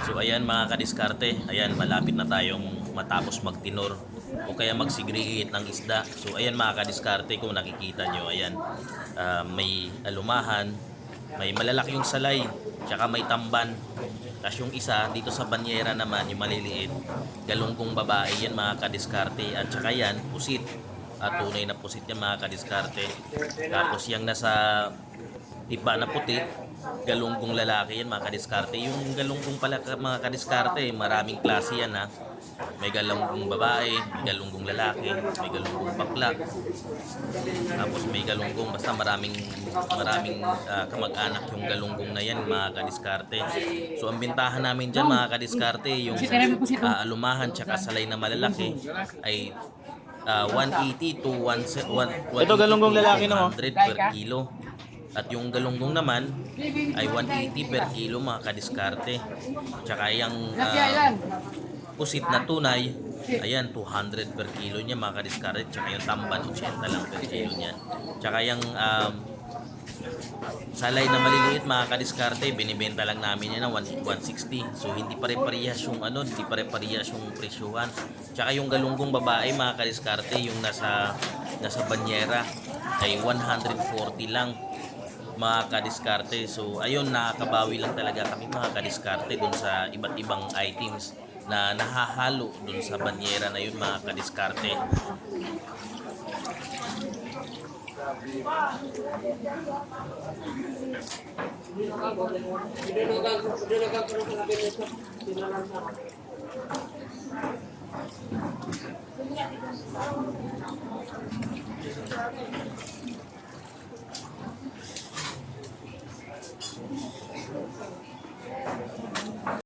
So ayan mga kadiskarte, ayan malapit na tayong matapos magtinor o kaya magsigriit ng isda. So ayan mga kadiskarte, kung nakikita nyo, ayan may alumahan, may malalaki yung salay, tsaka may tamban. Tapos yung isa dito sa banyera naman, yung maliliit, galunggong babae, yan mga kadiskarte. At tsaka yan, pusit. At tunay na pusit yan mga kadiskarte. Tapos yung nasa iba na puti, galunggong lalaki yan mga kadiskarte. Yung galunggong pala mga kadiskarte, maraming klase yan ha. May galunggong babae, may galunggong lalaki, may galunggong bakla. Tapos may galunggong, basta maraming kamag-anak yung galunggong na yan mga kadiskarte. So ang bintahan namin dyan mga kadiskarte, yung alumahan tsaka salay na malalaki ay 180 to 100 Ito galunggong lalaki no? per kilo. At yung galunggong naman ay 180 per kilo mga kadiskarte. Tsaka yung pusit na tunay, ayan 200 per kilo niya mga kadiskarte. Tsaka yung tamban 80 lang per kilo niya. Tsaka yung salay na maliliit mga kadiskarte, binibenta lang namin yan ng 160. So hindi pare-parehas yung hindi pare-parehas yung presyuhan. Tsaka yung galunggong babae mga kadiskarte, yung nasa banyera ay 140 lang mga kadiskarte. So ayun, nakakabawi lang talaga kami mga kadiskarte dun sa iba't ibang items na nahahalo dun sa banyera na yun mga kadiskarte.